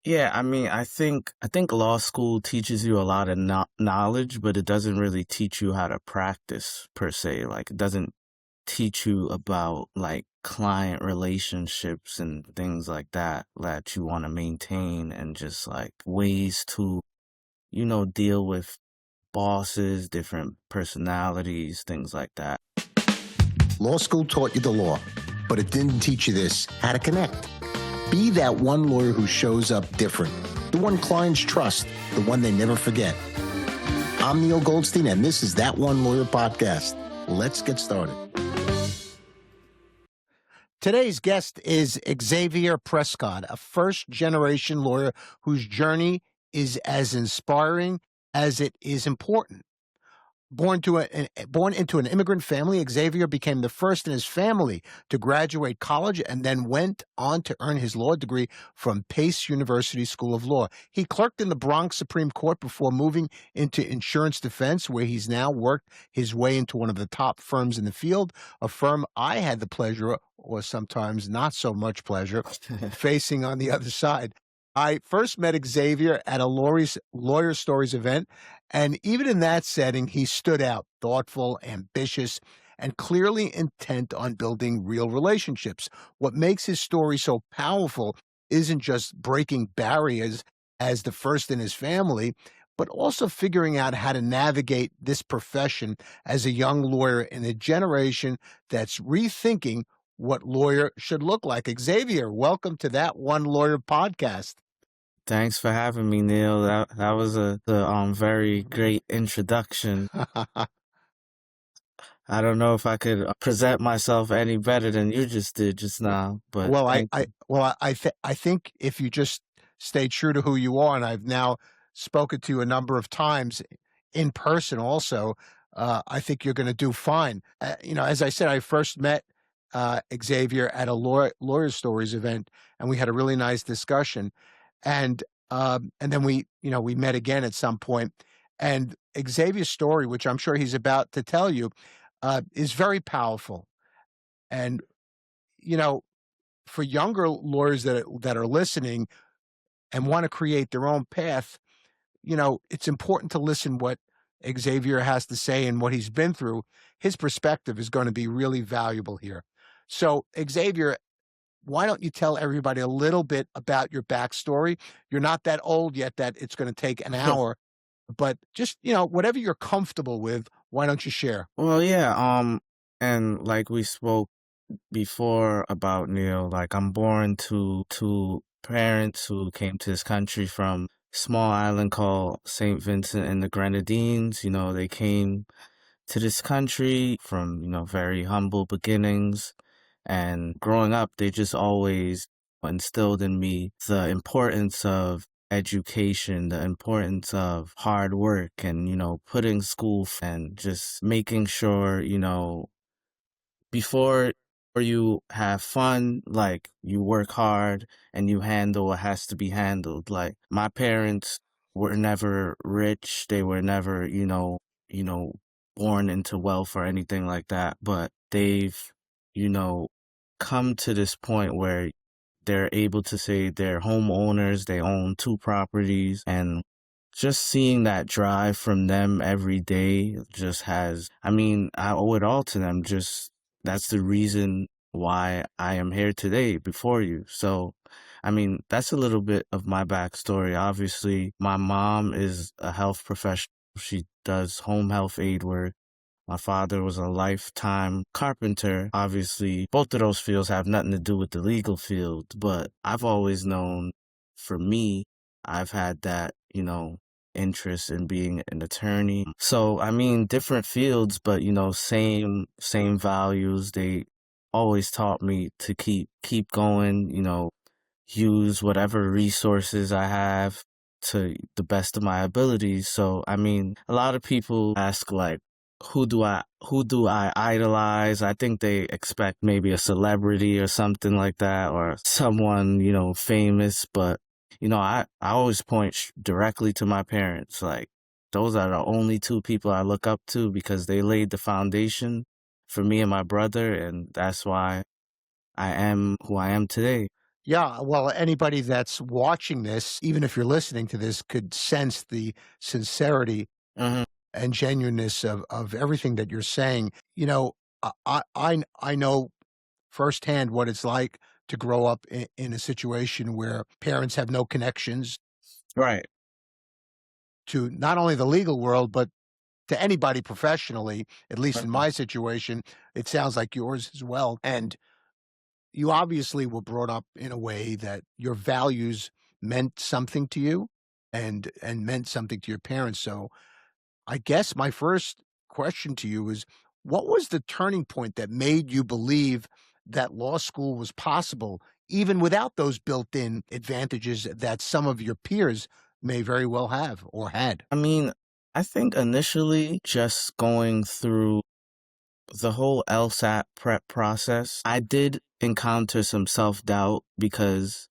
Yeah, I think law school teaches you a lot of knowledge, but it doesn't really teach you how to practice per se. Like it doesn't teach you about like client relationships and things like that you want to maintain and just like ways to, deal with bosses, different personalities, things like that. Law school taught you the law, but it didn't teach you this, how to connect. Be that one lawyer who shows up different, the one clients trust, the one they never forget. I'm Neal Goldstein, and this is That One Lawyer Podcast. Let's get started. Today's guest is Xavier Prescod, a first-generation lawyer whose journey is as inspiring as it is important. Born into an immigrant family, Xavier became the first in his family to graduate college and then went on to earn his law degree from Pace University School of Law. He clerked in the Bronx Supreme Court before moving into insurance defense, where he's now worked his way into one of the top firms in the field, a firm I had the pleasure, or sometimes not so much pleasure, facing on the other side. I first met Xavier at a Lawyer Stories event, and even in that setting, he stood out, thoughtful, ambitious, and clearly intent on building real relationships. What makes his story so powerful isn't just breaking barriers as the first in his family, but also figuring out how to navigate this profession as a young lawyer in a generation that's rethinking what lawyer should look like. Xavier, welcome to That One Lawyer Podcast. Thanks for having me, Neil. That was a very great introduction. I don't know if I could present myself any better than you just did just now, but I think if you just stay true to who you are, and I've now spoken to you a number of times in person also, I think you're going to do fine. As I said, I first met Xavier at a Lawyer Stories event, and we had a really nice discussion. And then we met again at some point. And Xavier's story, which I'm sure he's about to tell you, is very powerful. And, for younger lawyers that are listening and want to create their own path, it's important to listen what Xavier has to say and what he's been through. His perspective is going to be really valuable here. So, Xavier, why don't you tell everybody a little bit about your backstory? You're not that old yet that it's going to take an hour, but just, whatever you're comfortable with, why don't you share? Well, yeah, and like we spoke before about Neil, like I'm born to parents who came to this country from a small island called St. Vincent in the Grenadines. They came to this country from, very humble beginnings. And growing up, they just always instilled in me the importance of education, the importance of hard work and, putting school and just making sure, before you have fun, like you work hard and you handle what has to be handled. Like my parents were never rich. They were never, born into wealth or anything like that. But they've, come to this point where they're able to say they're homeowners, they own 2 properties, and just seeing that drive from them every day just I owe it all to them. Just that's the reason why I am here today before you. So, that's a little bit of my backstory. Obviously, my mom is a health professional. She does home health aide work. My father was a lifetime carpenter. Obviously, both of those fields have nothing to do with the legal field, but I've always known, for me, I've had that, interest in being an attorney. So, different fields, but, same values. They always taught me to keep going, use whatever resources I have to the best of my abilities. So, a lot of people ask, like, who do I idolize? I think they expect maybe a celebrity or something like that, or someone, famous. But, I always point directly to my parents. Like, those are the only 2 people I look up to because they laid the foundation for me and my brother. And that's why I am who I am today. Yeah, well, anybody that's watching this, even if you're listening to this, could sense the sincerity Hmm. and genuineness of everything that you're saying. You know, I know firsthand what it's like to grow up in a situation where parents have no connections Right. to not only the legal world, but to anybody professionally, at least in Mhm. my situation, it sounds like yours as well. And you obviously were brought up in a way that your values meant something to you and meant something to your parents. So I guess my first question to you is what was the turning point that made you believe that law school was possible, even without those built in advantages that some of your peers may very well have or had? I mean, I think initially just going through the whole LSAT prep process, I did encounter some self-doubt because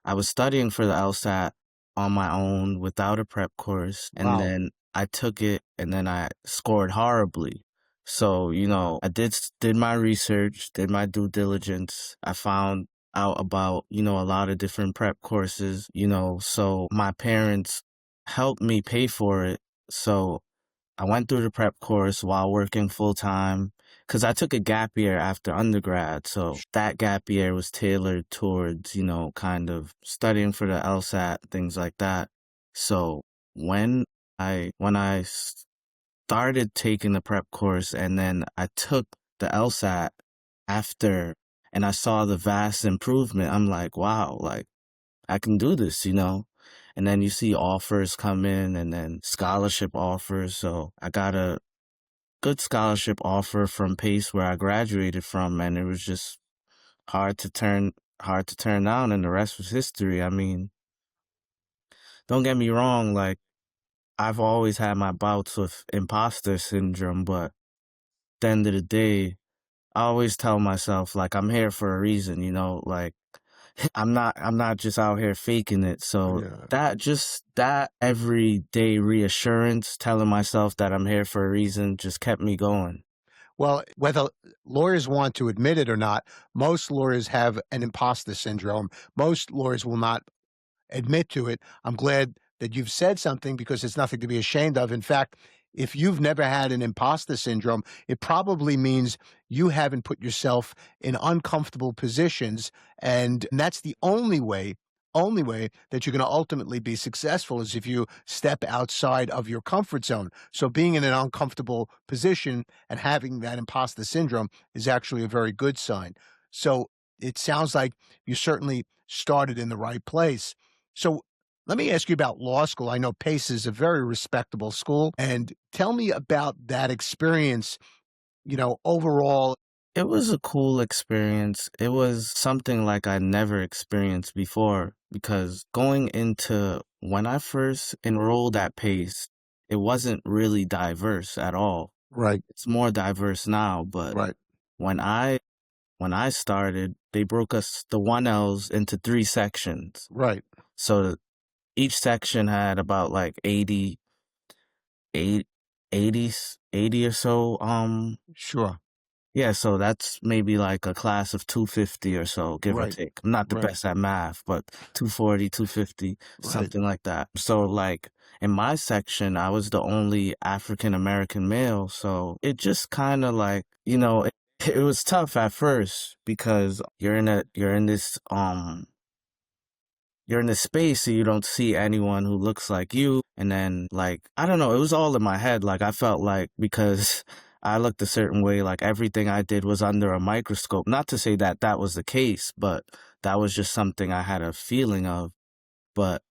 I was studying for the LSAT on my own without a prep course, and Wow. then I took it and then I scored horribly. So, I did my research, did my due diligence. I found out about, a lot of different prep courses, so my parents helped me pay for it. So I went through the prep course while working full time because I took a gap year after undergrad. So that gap year was tailored towards, kind of studying for the LSAT, things like that. So when when I started taking the prep course and then I took the LSAT after and I saw the vast improvement, I'm like, wow, like I can do this. And then you see offers come in and then scholarship offers. So I got a good scholarship offer from Pace where I graduated from, and it was just hard to turn hard to turn down, and the rest was history. I mean, don't get me wrong, like I've always had my bouts with imposter syndrome, but at the end of the day, I always tell myself like I'm here for a reason, like I'm not just out here faking it. So Yeah. that everyday reassurance, telling myself that I'm here for a reason just kept me going. Well, whether lawyers want to admit it or not, most lawyers have an imposter syndrome. Most lawyers will not admit to it. I'm glad that you've said something because it's nothing to be ashamed of. In fact, if you've never had an imposter syndrome, it probably means you haven't put yourself in uncomfortable positions. And that's the only way that you're going to ultimately be successful is if you step outside of your comfort zone. So being in an uncomfortable position and having that imposter syndrome is actually a very good sign. So it sounds like you certainly started in the right place. So let me ask you about law school. I know Pace is a very respectable school, and tell me about that experience, overall. It was a cool experience. It was something like I never experienced before because going into when I first enrolled at Pace, it wasn't really diverse at all. Right, It's more diverse now, but right, when I when I started, they broke us the 1Ls into three sections. right. So each section had about like 80, 80 or so Sure. yeah, so that's maybe like a class of 250 or so, give or Right, take. I'm not the right, best at math, but 240, 250, right. something like that. So like in my section, I was the only African American male, so it just kind of like, it was tough at first because you're in this space so you don't see anyone who looks like you. And then, like, I don't know, it was all in my head. Like, I felt like because I looked a certain way, like everything I did was under a microscope. Not to say that that was the case, but that was just something I had a feeling of. But,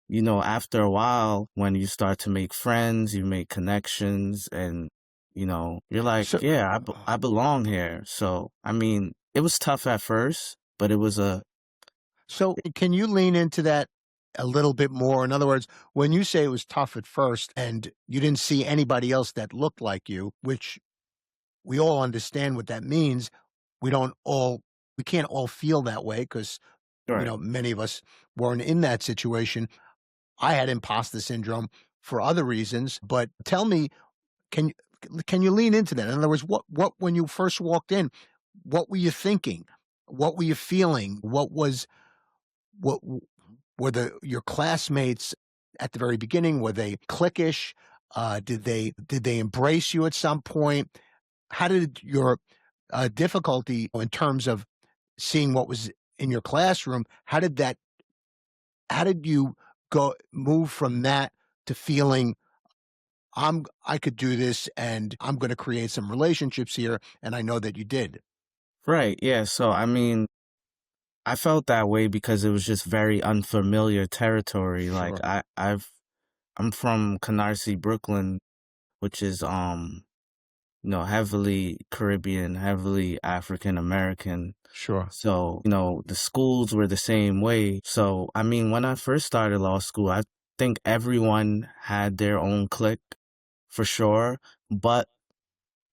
after a while, when you start to make friends, you make connections, and, you're like, So, yeah, I belong here. So, I mean, it was tough at first, but it was a, so can you lean into that a little bit more? In other words, when you say it was tough at first and you didn't see anybody else that looked like you, which we all understand what that means. We don't all we can't all feel that way because, right. many of us weren't in that situation. I had imposter syndrome for other reasons, but tell me, can you can you lean into that? In other words, what when you first walked in, what were you thinking? What were you feeling? What was What were your classmates at the very beginning? Were they cliquish? Did they embrace you at some point? How did your difficulty in terms of seeing what was in your classroom? How did you go move from that to feeling I could do this and I'm going to create some relationships here, and I know that you did. Right, yeah. So I mean, I felt that way because it was just very unfamiliar territory. Like Sure, I'm from Canarsie, Brooklyn, which is heavily Caribbean, heavily African American. sure. So, the schools were the same way. So, I mean, when I first started law school, I think everyone had their own clique for sure, but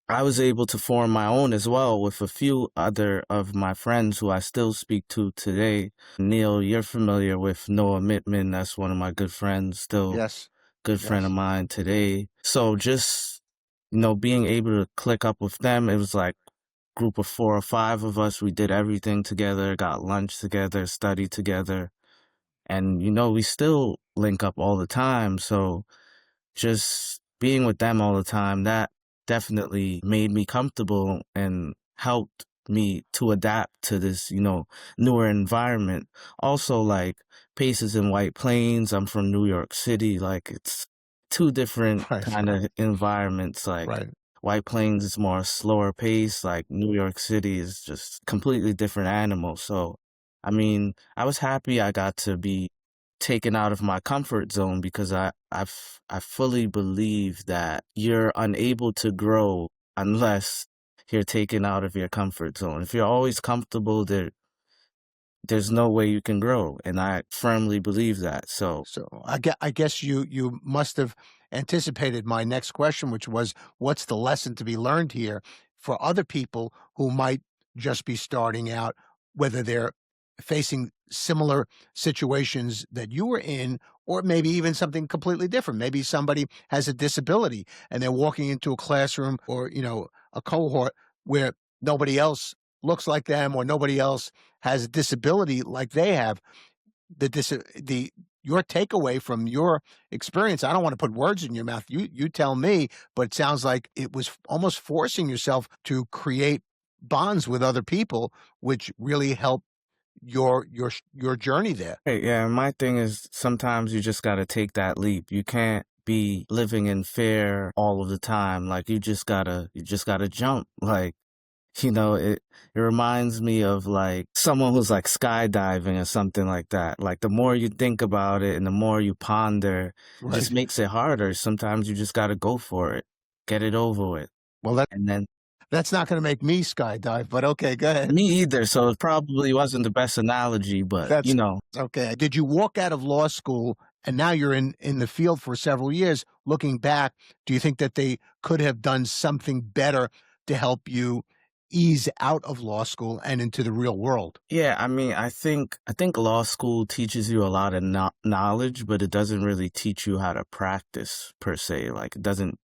I was able to form my own as well with a few other of my friends who I still speak to today. Neil, you're familiar with Noah Mittman. That's one of my good friends, still Yes, good friend of yes. mine today. So just, being able to click up with them, it was like group of 4 or 5 of us. We did everything together, got lunch together, studied together. And, we still link up all the time. So just being with them all the time, that definitely made me comfortable and helped me to adapt to this, newer environment. Also, like Paces and White Plains, I'm from New York City. Like it's two different Right, kind of environments. Like right. White Plains is more slower pace. Like New York City is just completely different animal. So, I mean, I was happy I got to be taken out of my comfort zone because I fully believe that you're unable to grow unless you're taken out of your comfort zone. If you're always comfortable, there's no way you can grow, and I firmly believe that. So, So I guess you must have anticipated my next question, which was, what's the lesson to be learned here for other people who might just be starting out, whether they're facing similar situations that you were in, or maybe even something completely different. Maybe somebody has a disability and they're walking into a classroom or, a cohort where nobody else looks like them or nobody else has a disability like they have. The your takeaway from your experience, I don't want to put words in your mouth. You tell me, but it sounds like it was almost forcing yourself to create bonds with other people, which really helped your journey there. hey, yeah, my thing is sometimes you just got to take that leap. You can't be living in fear all of the time. Like you just gotta jump. Like, it reminds me of like someone who's like skydiving or something like that. Like the more you think about it and the more you ponder, it just Right. makes it harder. Sometimes you just gotta go for it, get it over with. Well, And then that's not going to make me skydive, but okay, go ahead. me either, so it probably wasn't the best analogy, but That's okay. Did you walk out of law school and now you're in the field for several years? Looking back, do you think that they could have done something better to help you ease out of law school and into the real world? yeah, I mean, I think law school teaches you a lot of knowledge, but it doesn't really teach you how to practice per se. Like it doesn't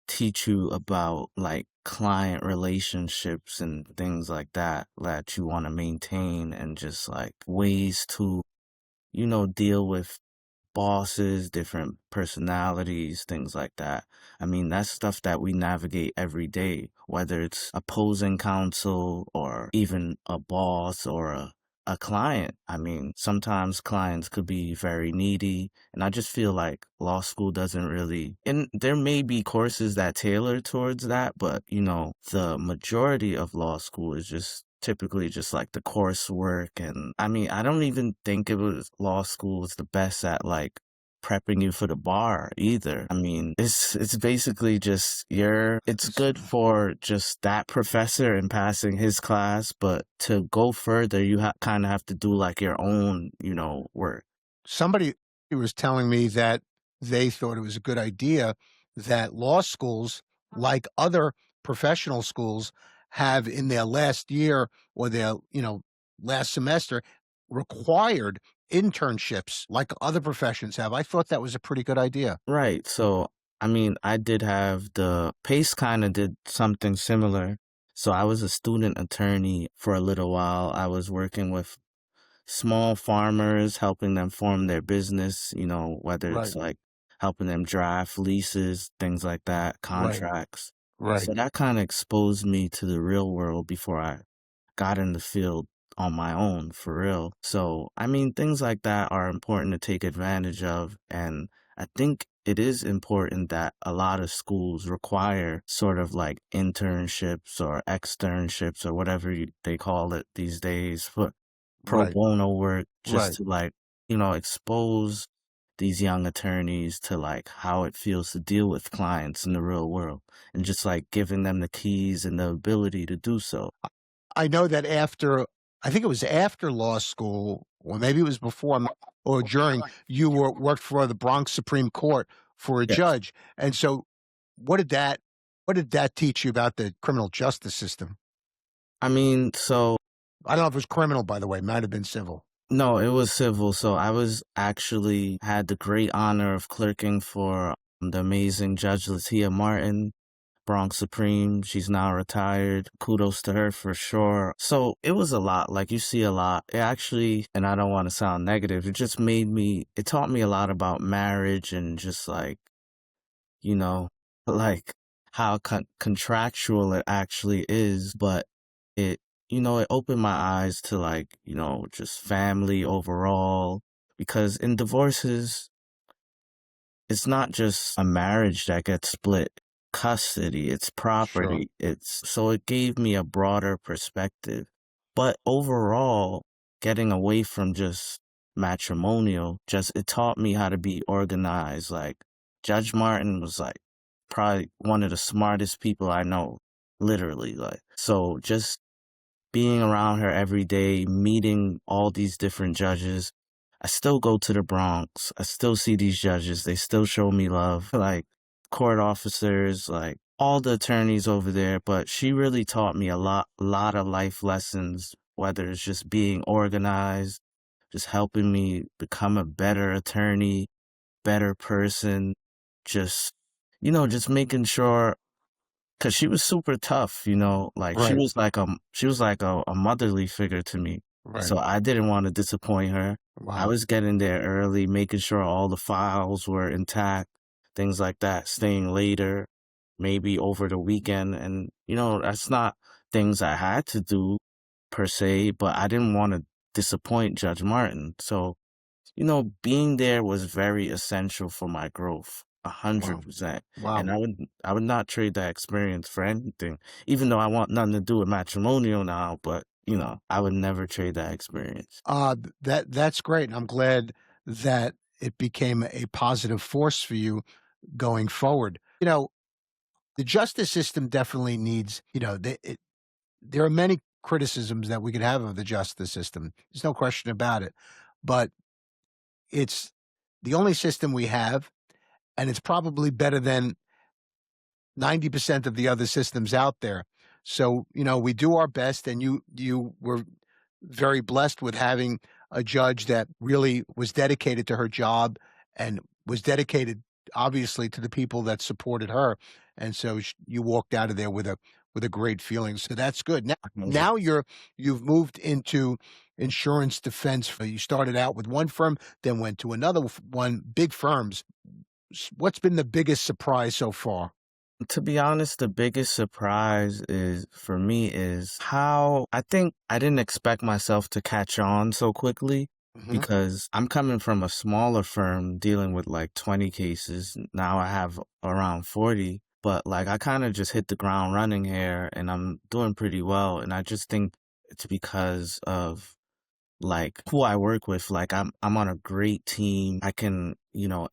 teach you about like client relationships and things like that you want to maintain and just like ways to, deal with bosses, different personalities, things like that. I mean, that's stuff that we navigate every day, whether it's opposing counsel or even a boss or a client. I mean, sometimes clients could be very needy, and I just feel like law school doesn't really, and there may be courses that tailor towards that, but the majority of law school is just typically just like the coursework. And I mean, I don't even think law school is the best at like prepping you for the bar either. I mean, it's basically just it's good for just that professor and passing his class, but to go further, you kind of have to do like your own, work. Somebody was telling me that they thought it was a good idea that law schools, like other professional schools, have in their last year or their, last semester required internships like other professions have. I thought that was a pretty good idea. Right. So, I mean, I did have the PACE kind of did something similar. So I was a student attorney for a little while. I was working with small farmers, helping them form their business, whether Right. it's like helping them draft leases, things like that, Right. contracts. Right. So that kind of exposed me to the real world before I got in the field on my own for real. So, I mean, things like that are important to take advantage of. And I think it is important that a lot of schools require sort of like internships or externships or whatever they call it these days for pro Right. bono work, just Right. to like, expose these young attorneys to like how it feels to deal with clients in the real world and just like giving them the keys and the ability to do so. I know that I think it was after law school, or maybe it was before, or during, you worked for the Bronx Supreme Court for a Yes. judge. And so what did that what did that teach you about the criminal justice system? I mean, so I don't know if it was criminal, by the way, it might have been civil. no, it was civil. So I was actually had the great honor of clerking for the amazing Judge Latia Martin, Bronx Supreme. She's now retired. Kudos to her for sure. So it was a lot. Like you see a lot. It actually, and I don't want to sound negative, it taught me a lot about marriage and just like, you know, like how contractual it actually is, but it, it opened my eyes to like, just family overall. Because in divorces, it's not just a marriage that gets split. Custody, it's Sure. property. So it gave me a broader perspective. But overall, getting away from just matrimonial, it taught me how to be organized. Like Judge Martin was like probably one of the smartest people I know, literally. Like, so just being around her every day, meeting all these different judges. I still go to the Bronx. I still see these judges. They still show me love, like court officers, like all the attorneys over there. But she really taught me a lot of life lessons, whether it's just being organized, just helping me become a better attorney, better person, just, just making sure 'cause she was super tough, like Right. she was like a motherly figure to me. Right. So I didn't want to disappoint her. I Wow. was getting there early, making sure all the files were intact, things like that, staying later, maybe over the weekend. And, that's not things I had to do per se, but I didn't want to disappoint Judge Martin. So being there was very essential for my growth, Wow. 100%. And Wow. I would not trade that experience for anything, even though I want nothing to do with matrimonial now, but I would never trade that experience. That's great. I'm glad that it became a positive force for you going forward. The justice system definitely needs, there are many criticisms that we could have of the justice system. There's no question about it. But it's the only system we have, and it's probably better than 90% of the other systems out there. So, we do our best, and you were very blessed with having a judge that really was dedicated to her job and was dedicated obviously to the people that supported her. And so you walked out of there with a great feeling. So that's good. Now you've moved into insurance defense. You started out with one firm, then went to another one, big firms. What's been the biggest surprise so far? To be honest, the biggest surprise is for me is how I think I didn't expect myself to catch on so quickly Hmm. because I'm coming from a smaller firm dealing with like 20 cases. Now I have around 40, but like I kind of just hit the ground running here and I'm doing pretty well. And I just think it's because of like who I work with. Like I'm on a great team. I can,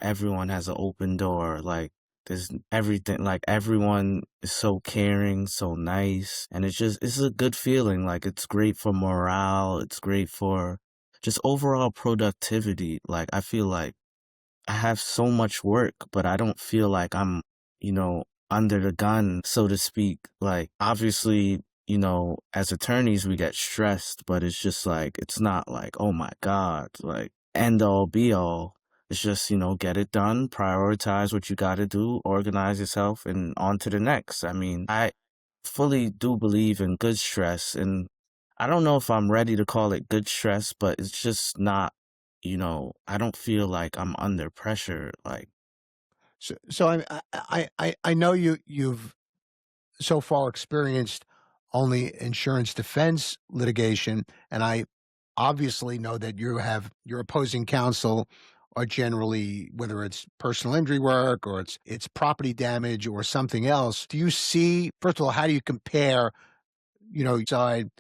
everyone has an open door. Like there's everything, like everyone is so caring, so nice. And it's a good feeling. Like it's great for morale. It's great for just overall productivity. Like I feel like I have so much work, but I don't feel like I'm, under the gun, so to speak. Like, obviously, as attorneys, we get stressed, but it's just like, it's not like, oh my God, like, end all be all. It's just, get it done, prioritize what you got to do, organize yourself, and on to the next. I mean, I fully do believe in good stress, and I don't know if I'm ready to call it good stress, but it's just not, I don't feel like I'm under pressure. Like, So I know you've so far experienced only insurance defense litigation, and I obviously know that you have your opposing counsel are generally, whether it's personal injury work or it's property damage or something else. Do you see, first of all, how do you compare, side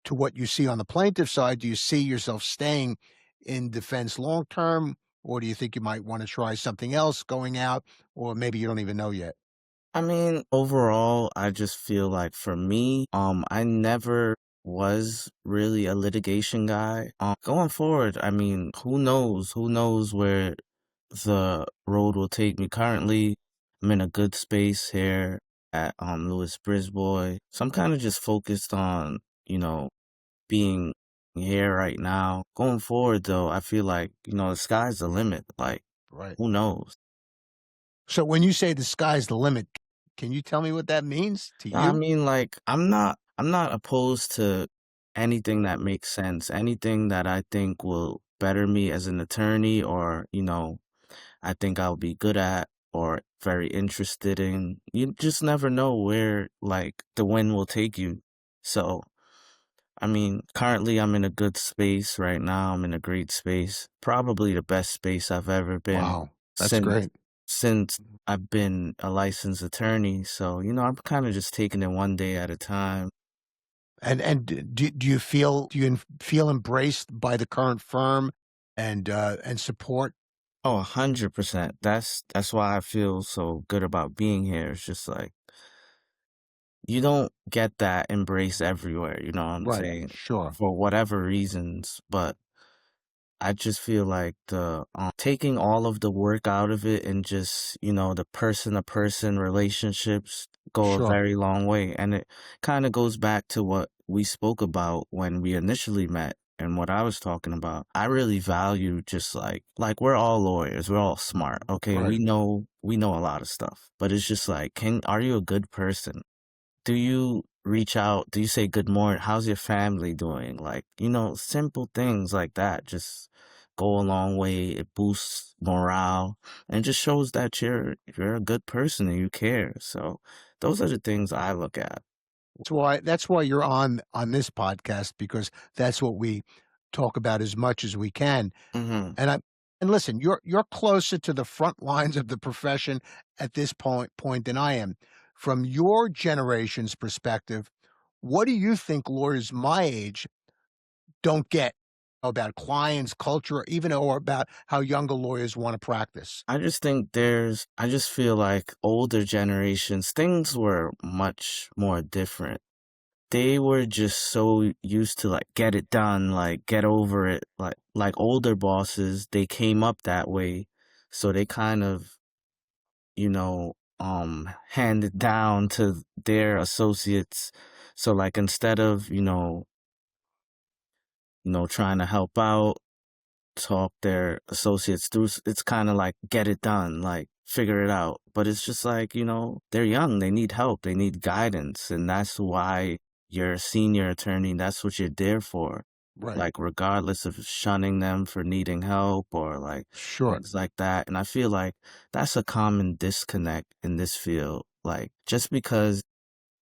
to what you see on the plaintiff side? Do you see yourself staying in defense long term, or do you think you might want to try something else going out, or maybe you don't even know yet? I mean, overall, I just feel like for me, I never was really a litigation guy. Going forward, I mean, who knows? Who knows where the road will take me. Currently, I'm in a good space here at Louis Brisbois. So I'm kind of just focused on, being here right now. Going forward though, I feel like, the sky's the limit. Like, Right. who knows? So when you say the sky's the limit, can you tell me what that means to I you? mean, like, I'm not opposed to anything that makes sense, anything that I think will better me as an attorney or, I think I'll be good at or very interested in. You just never know where like the wind will take you. So, I mean, currently I'm in a good space right now. I'm in a great space. Probably the best space I've ever been Wow, that's since great. since I've been a licensed attorney. So, I'm kind of just taking it one day at a time. And do you feel embraced by the current firm and support? Oh, 100%. That's why I feel so good about being here. It's just like you don't get that embrace everywhere, you know what I'm Right, saying? sure, For whatever reasons, but I just feel like the taking all of the work out of it and just, the person to person relationships go a sure. very long way. And it kind of goes back to what we spoke about when we initially met and what I was talking about. I really value just like we're all lawyers, we're all smart. Okay, Right. we know a lot of stuff. But it's just like, are you a good person? Do you reach out? Do you say good morning? How's your family doing? Like, simple things like that just go a long way. It boosts morale and just shows that you're a good person and you care. So those are the things I look at. That's why you're on this podcast, because that's what we talk about as much as we can. Hmm. And listen, you're closer to the front lines of the profession at this point than I am. From your generation's perspective, what do you think lawyers my age don't get about clients, culture, even or about how younger lawyers want to practice? I just feel like older generations, things were much more different. They were just so used to like get it done, like get over it. Like older bosses, they came up that way. So they kind of, handed down to their associates. So like instead of, trying to help out, talk their associates through, it's kind of like get it done, like figure it out. But it's just like, they're young, they need help, they need guidance. And that's why you're a senior attorney. That's what you're there for. Right. Like, regardless of shunning them for needing help or like Sure. things like that. And I feel like that's a common disconnect in this field. Like, just because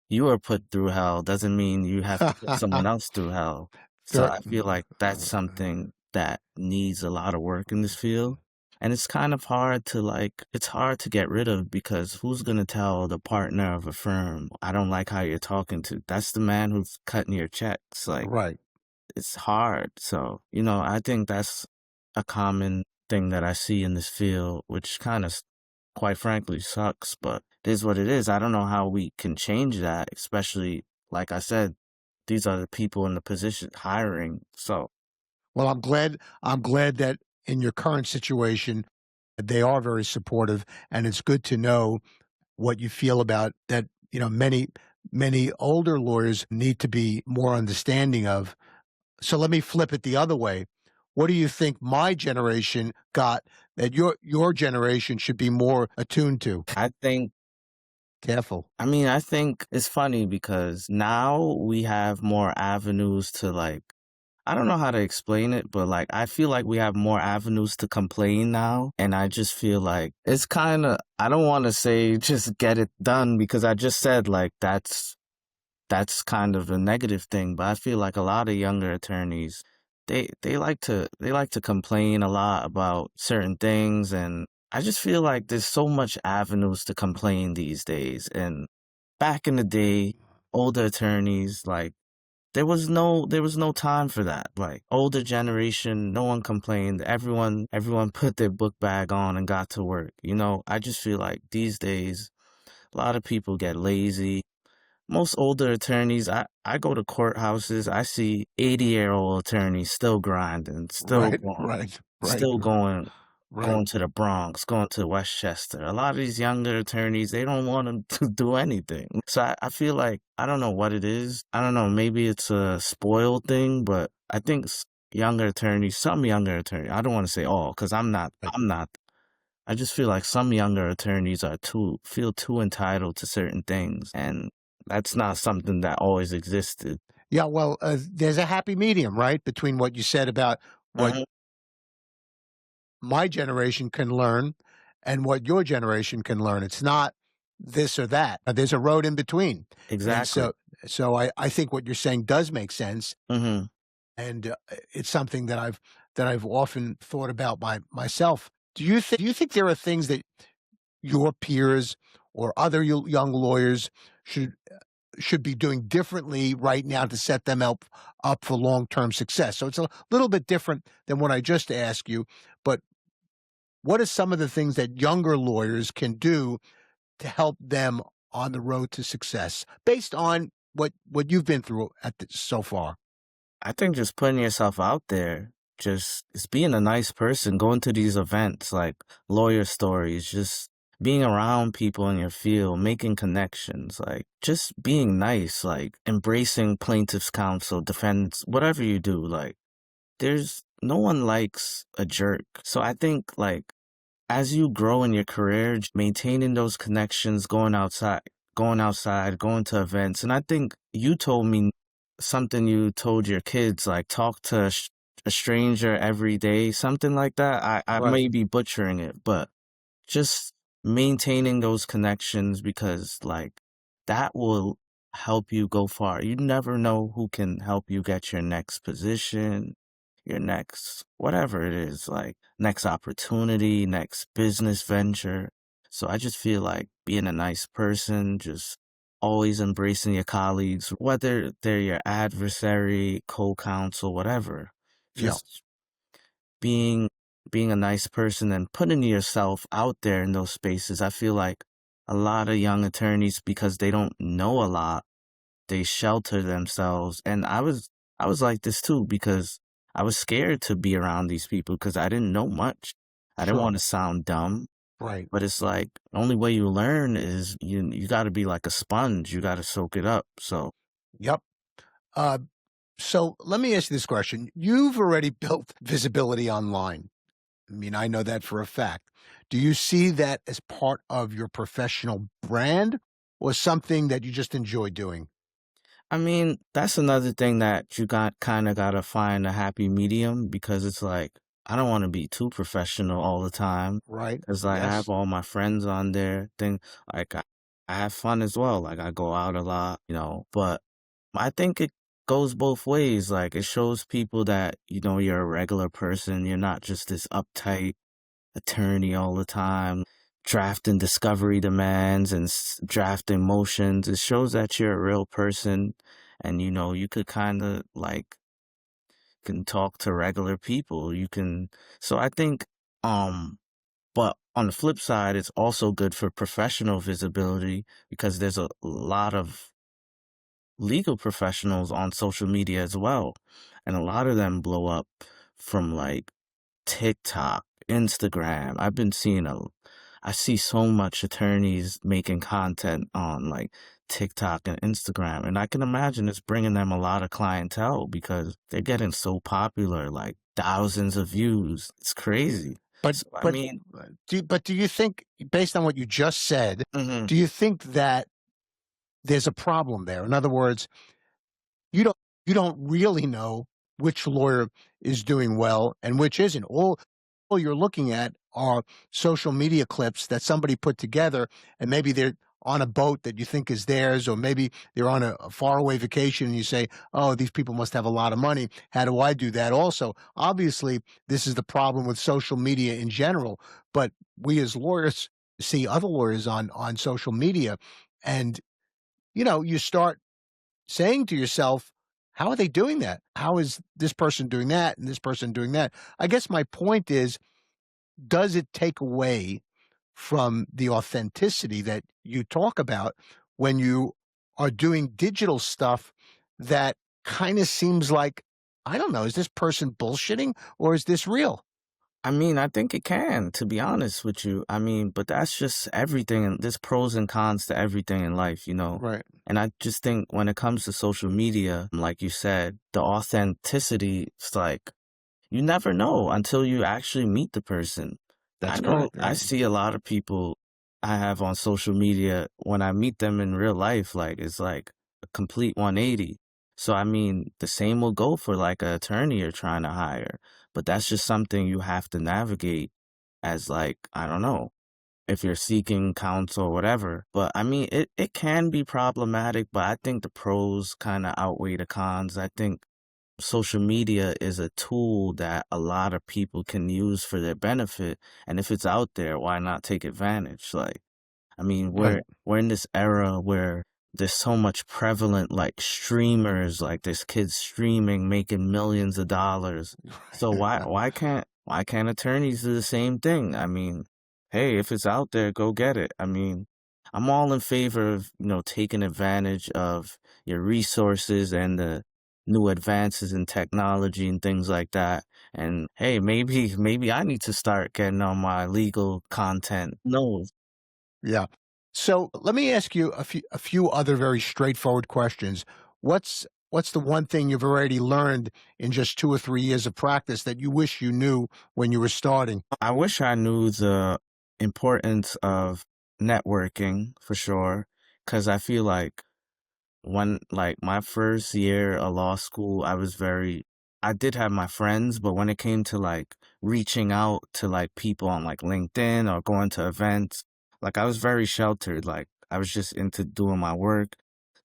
you were put through hell doesn't mean you have to put someone else through hell. So Fair- I feel like that's something that needs a lot of work in this field. And it's kind of hard to it's hard to get rid of because who's going to tell the partner of a firm, I don't like how you're talking to? That's the man who's cutting your checks. Like, right. it's hard. So, I think that's a common thing that I see in this field, which kind of, quite frankly, sucks, but it is what it is. I don't know how we can change that, especially, like I said, these are the people in the position hiring. So, Well, I'm glad that in your current situation, they are very supportive, and it's good to know what you feel about that. Many older lawyers need to be more understanding of. So let me flip it the other way. What do you think my generation got that your generation should be more attuned to? I think Careful. I mean, I think it's funny because now we have more avenues to like, I don't know how to explain it, but like, I feel like we have more avenues to complain now. And I just feel like it's kind of, I don't want to say just get it done because I just said like that's kind of a negative thing, but I feel like a lot of younger attorneys they like to complain a lot about certain things, and I just feel like there's so much avenues to complain these days. And back in the day, older attorneys like there was no time for that. Like older generation, no one complained. Everyone put their book bag on and got to work. I just feel like these days a lot of people get lazy. Most older attorneys, I go to courthouses, I see 80-year-old attorneys still grinding, still Right, going, right, right, still right. going to the Bronx, going to Westchester. A lot of these younger attorneys, they don't want them to do anything. So I feel like, I don't know what it is. I don't know, maybe it's a spoiled thing, but I think younger attorneys, some younger attorneys, I don't want to say all, because Right. I'm not. I just feel like some younger attorneys feel too entitled to certain things, and that's not something that always existed. Yeah, well, there's a happy medium, right, between what you said about what Mhm. my generation can learn and what your generation can learn. It's not this or that. There's a road in between. And Exactly. so I think what you're saying does make sense. Mhm. And it's something that I've often thought about myself. Do you think there are things that your peers or other young lawyers should should be doing differently right now to set them up for long-term success? So it's a little bit different than what I just asked you, but what are some of the things that younger lawyers can do to help them on the road to success based on what you've been through so far? I think just putting yourself out there, just being a nice person, going to these events like lawyer stories, just being around people in your field, making connections, like just being nice, like embracing plaintiff's counsel, defense, whatever you do, like there's no one likes a jerk. So I think like as you grow in your career, maintaining those connections, going to events. And I think you told me something you told your kids, like talk to a stranger every day, something like that. I Right. may be butchering it, but just maintaining those connections because like that will help you go far. You never know who can help you get your next position, your next whatever it is, like next opportunity, next business venture. So I just feel like being a nice person, just always embracing your colleagues, whether they're your adversary, co-counsel, whatever. Yeah. Just being being a nice person and putting yourself out there in those spaces. I feel like a lot of young attorneys, because they don't know a lot, they shelter themselves. And I was like this too because I was scared to be around these people because I didn't know much. I didn't Sure. want to sound dumb, Right. but it's like the only way you learn is you got to be like a sponge. You got to soak it up. So Yep. Uh, so let me ask you this question. You've already built visibility online. I mean, I know that for a fact. Do you see that as part of your professional brand or something that you just enjoy doing? I mean, that's another thing that you got kind of got to find a happy medium because it's like, I don't want to be too professional all the time Right. because like I have Yes. all my friends on there. Like I have fun as well. Like I go out a lot, but I think it goes both ways. Like it shows people that, you're a regular person. You're not just this uptight attorney all the time, drafting discovery demands and drafting motions. It shows that you're a real person and, you could kind of like can talk to regular people. So I think, but on the flip side, it's also good for professional visibility because there's a lot of legal professionals on social media as well. And a lot of them blow up from like TikTok, Instagram. I see so much attorneys making content on like TikTok and Instagram, and I can imagine it's bringing them a lot of clientele because they're getting so popular, like thousands of views. It's crazy. But So, I but mean, do you think, based on what you just said, mhm. do you think that there's a problem there? In other words, you don't you don't really know which lawyer is doing well and which isn't. All you're looking at are social media clips that somebody put together, and maybe they're on a boat that you think is theirs, or maybe they're on a faraway vacation, and you say, "Oh, these people must have a lot of money. How do I do that?" Also, obviously, this is the problem with social media in general, but we as lawyers see other lawyers on social media, and you start saying to yourself, how are they doing that? How is this person doing that and this person doing that? I guess my point is, does it take away from the authenticity that you talk about when you are doing digital stuff that kind of seems like, I don't know, is this person bullshitting or is this real? I mean, I think it can, to be honest with you. I mean, but that's just everything, and there's pros and cons to everything in life, you know? Right. And I just think when it comes to social media, like you said, the authenticity, it's like, you never know until you actually meet the person. I That's know correct. I Right. see a lot of people I have on social media when I meet them in real life, like it's like a complete 180. So I mean, the same will go for like an attorney you're trying to hire, but that's just something you have to navigate as like, I don't know, if you're seeking counsel or whatever. But I mean, it can be problematic, but I think the pros kind of outweigh the cons. I think social media is a tool that a lot of people can use for their benefit. And if it's out there, why not take advantage? Like, I mean, Right. we're in this era where there's so much prevalent like streamers, like there's kids streaming, making millions of dollars. So why can't attorneys do the same thing? I mean, hey, if it's out there, go get it. I mean, I'm all in favor of, taking advantage of your resources and the new advances in technology and things like that. And hey, maybe I need to start getting on my legal content. No. Yeah. So let me ask you a few other very straightforward questions. What's the one thing you've already learned in just 2 or 3 years of practice that you wish you knew when you were starting? I wish I knew the importance of networking for sure, because I feel like when like my first year of law school, I did have my friends, but when it came to like reaching out to like people on like LinkedIn or going to events, like I was very sheltered. Like I was just into doing my work,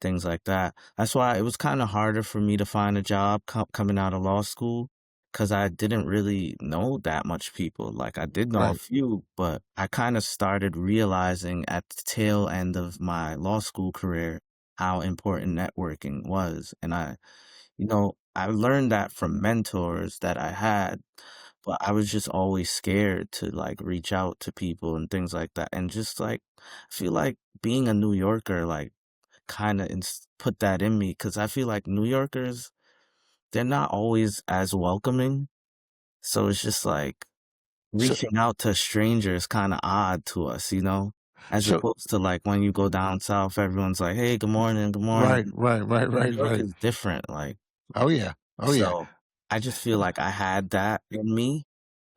things like that. That's why it was kind of harder for me to find a job coming out of law school because I didn't really know that much people. Like I did know a Right. few, but I kind of started realizing at the tail end of my law school career how important networking was. And I learned that from mentors that I had, but I was just always scared to like reach out to people and things like that. And just like, I feel like being a New Yorker, like kind of put that in me because I feel like New Yorkers, they're not always as welcoming. So it's just like So reaching out to strangers kind of odd to us, as so opposed to like when you go down south, everyone's like, hey, good right, morning. right, right, New right, York right. is different, like, Oh yeah. Oh yeah. so I just feel like I had that in me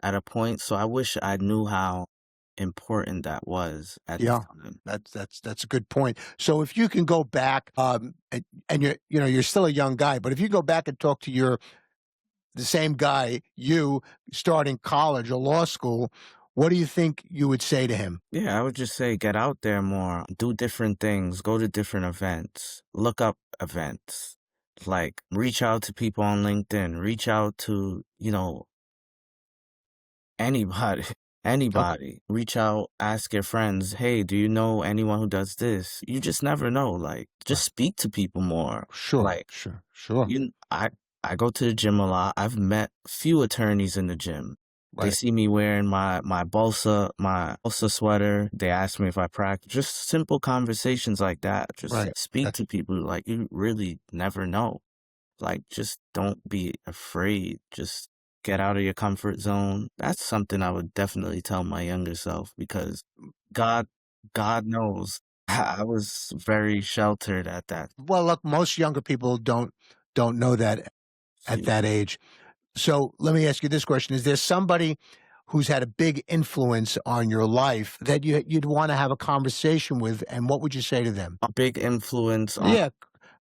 at a point, so I wish I knew how important that was at the Yeah. time. That's a good point. So if you can go back, and you're still a young guy, but if you go back and talk to the same guy, you starting college or law school, what do you think you would say to him? Yeah, I would just say get out there more, do different things, go to different events, look up events, like reach out to people on LinkedIn, reach out to, anybody, Okay. anybody. Reach out, ask your friends, hey, do you know anyone who does this? You just never know. Like, just Right. speak to people more. Sure, Like, sure, sure. you, I, I go to the gym a lot. I've met few attorneys in the gym. They Right, see me wearing my Bolsa sweater. They ask me if I practice. Just simple conversations like that. Just right. speak That to people. Like, you really never know. Like, just don't be afraid. Just get out of your comfort zone. That's something I would definitely tell my younger self because God, God knows I was very sheltered at that. well, look, most younger people don't know that at See, that age. So let me ask you this question: is there somebody who's had a big influence on your life that you'd want to have a conversation with, and what would you say to them? A big influence on. Yeah,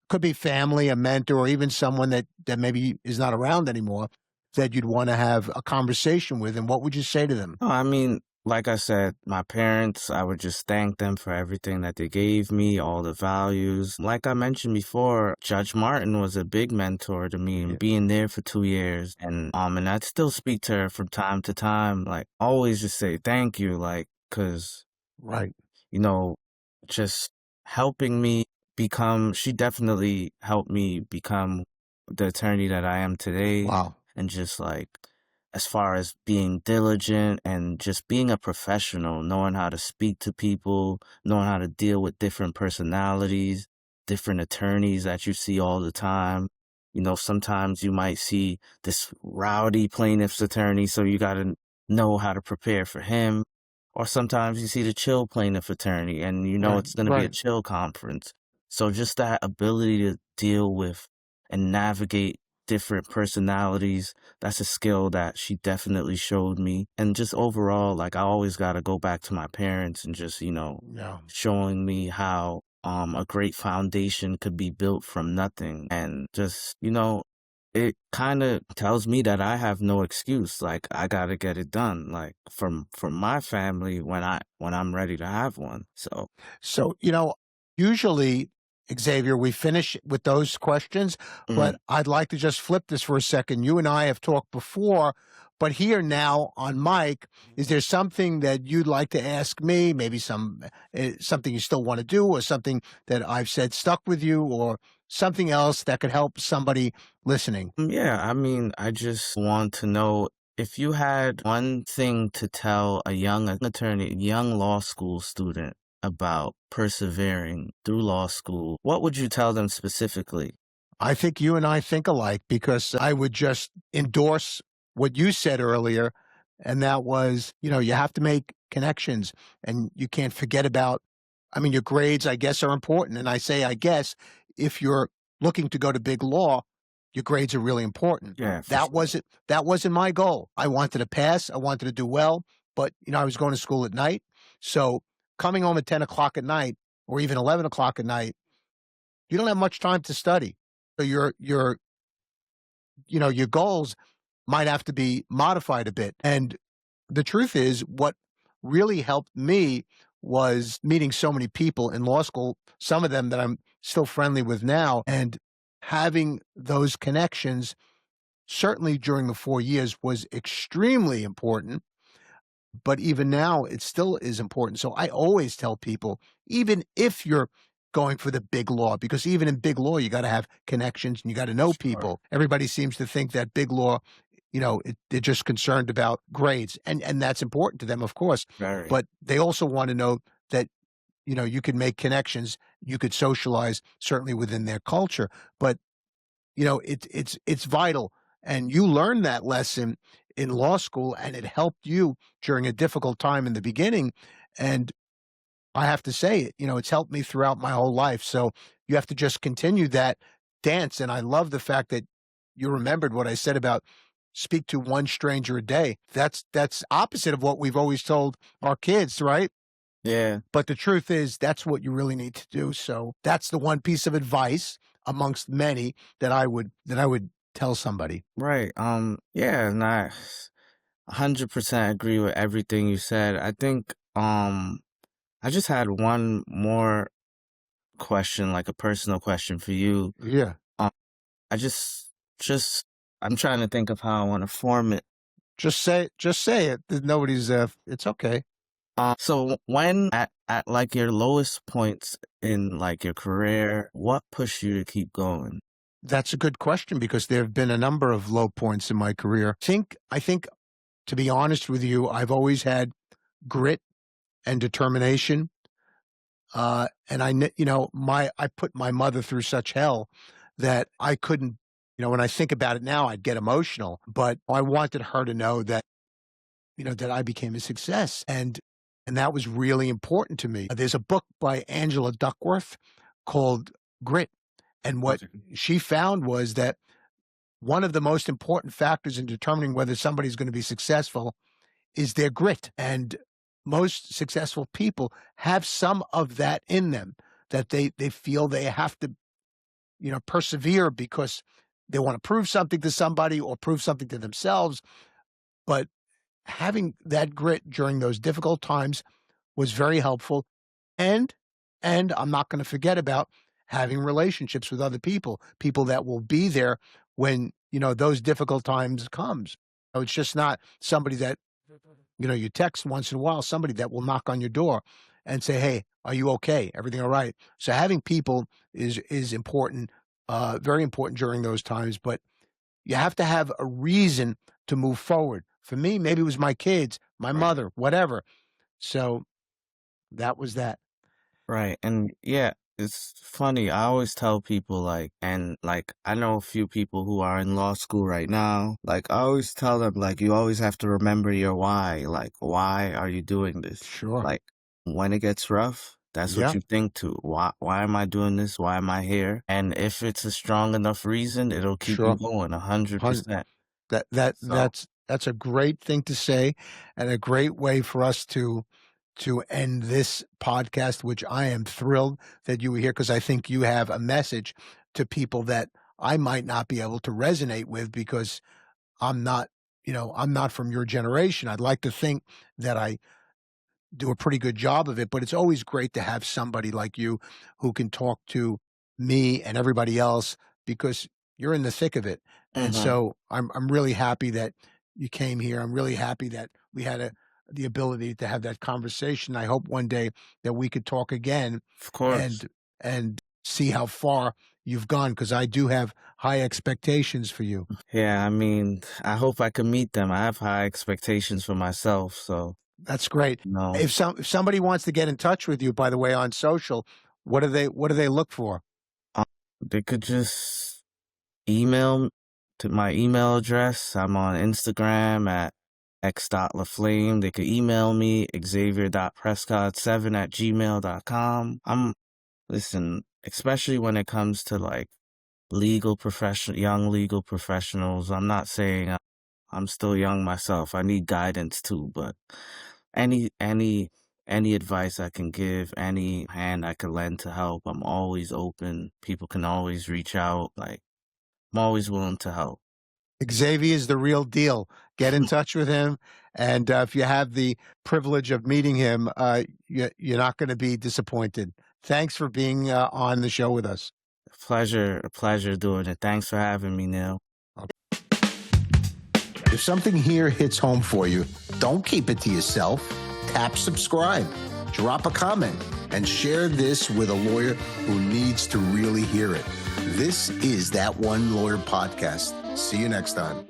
could be family, a mentor, or even someone that maybe is not around anymore that you'd want to have a conversation with, and what would you say to them? Oh, I mean, like I said, my parents, I would just thank them for everything that they gave me, all the values. Like I mentioned before, Judge Martin was a big mentor to me, Yeah. and being there for 2 years. And I'd still speak to her from time to time, like always just say thank you, like, cause, Right. you know, just helping me become, she definitely helped me become the attorney that I am today. Wow. And just like, as far as being diligent and just being a professional, knowing how to speak to people, knowing how to deal with different personalities, different attorneys that you see all the time. You know, sometimes you might see this rowdy plaintiff's attorney, so you got to know how to prepare for him. Or sometimes you see the chill plaintiff attorney and you know Right. it's going to be a Right. chill conference. So just that ability to deal with and navigate different personalities, that's a skill that she definitely showed me. And just overall, like I always got to go back to my parents and just, Yeah. showing me how a great foundation could be built from nothing. And just, it kind of tells me that I have no excuse. Like I got to get it done, like from my family when I'm ready to have one. So, So, usually, Xavier, we finish with those questions, mhm. but I'd like to just flip this for a second. You and I have talked before, but here now on mic, is there something that you'd like to ask me? Maybe something you still want to do, or something that I've said stuck with you, or something else that could help somebody listening? Yeah, I mean, I just want to know if you had one thing to tell a young attorney, young law school student about persevering through law school, what would you tell them specifically? I think you and I think alike, because I would just endorse what you said earlier. And that was, you have to make connections, and you can't forget about, I mean, your grades, I guess, are important. And I say, I guess, if you're looking to go to big law, your grades are really important. Yeah, for That sure. wasn't, that wasn't my goal. I wanted to pass. I wanted to do well, but, I was going to school at night. So coming home at 10 o'clock at night, or even 11 o'clock at night, you don't have much time to study. So your goals might have to be modified a bit. And the truth is, what really helped me was meeting so many people in law school, some of them that I'm still friendly with now, and having those connections, certainly during the 4 years, was extremely important. But even now, it still is important. So I always tell people, even if you're going for the big law, because even in big law, you got to have connections and you got to know Sure. people. Everybody seems to think that big law, they're just concerned about grades, and that's important to them, of course. Very. But they also want to know that you can make connections, you could socialize, certainly within their culture. But it's vital. And you learned that lesson in law school, and it helped you during a difficult time in the beginning. And I have to say it, it's helped me throughout my whole life. So you have to just continue that dance. And I love the fact that you remembered what I said about speak to one stranger a day. That's opposite of what we've always told our kids, right? Yeah. But the truth is, that's what you really need to do. So that's the one piece of advice amongst many that I would tell somebody. Right. Yeah, and I 100% agree with everything you said. I think I just had one more question, like a personal question for you. Yeah. Um, I just I'm trying to think of how I want to form it. Just say it. Nobody's it's okay. So when at like your lowest points in like your career, what pushed you to keep going? That's a good question, because there have been a number of low points in my career. I think to be honest with you, I've always had grit and determination. And I put my mother through such hell that I couldn't, when I think about it now, I'd get emotional, but I wanted her to know that, that I became a success. And that was really important to me. There's a book by Angela Duckworth called Grit. And what Okay. she found was that one of the most important factors in determining whether somebody's going to be successful is their grit. And most successful people have some of that in them, that they feel they have to, persevere because they want to prove something to somebody or prove something to themselves. But having that grit during those difficult times was very helpful. And I'm not going to forget about having relationships with other people that will be there when, those difficult times comes. It's just not somebody that, you text once in a while, somebody that will knock on your door and say, "Hey, are you okay? Everything all right?" So having people is important, very important during those times, but you have to have a reason to move forward. For me, maybe it was my kids, my Right. mother, whatever. So that was that. Right. And yeah, it's funny. I always tell people I know a few people who are in law school right now. Like, I always tell them, like, you always have to remember your why. Like, why are you doing this? Sure. Like, when it gets rough, that's what Yeah. you think to. Why am I doing this? Why am I here? And if it's a strong enough reason, it'll keep you Sure. going 100%. So, That's a great thing to say, and a great way for us to end this podcast, which I am thrilled that you were here, because I think you have a message to people that I might not be able to resonate with, because I'm not, I'm not from your generation. I'd like to think that I do a pretty good job of it, but it's always great to have somebody like you who can talk to me and everybody else, because you're in the thick of it. And mhm, so I'm really happy that you came here. I'm really happy that we had the ability to have that conversation. I hope one day that we could talk again of course. and see how far you've gone, because I do have high expectations for you. Yeah, I mean, I hope I can meet them. I have high expectations for myself. So, That's great. no. If somebody wants to get in touch with you, by the way, on social, what do they look for? Um, they could just email to my email address. I'm on Instagram at x.laflame. They could email me, xavier.prescod7@gmail.com. Listen, especially when it comes to like young legal professionals, I'm not saying I'm still young myself. I need guidance too, but any, any, any advice I can give, any hand I can lend to help, I'm always open. People can always reach out. Like, I'm always willing to help. Xavier is the real deal. Get in touch with him, and if you have the privilege of meeting him, you're not going to be disappointed. Thanks for being on the show with us. A pleasure doing it. Thanks for having me, Neil. If something here hits home for you, don't keep it to yourself. Tap subscribe, drop a comment, and share this with a lawyer who needs to really hear it. This is That One Lawyer Podcast. See you next time.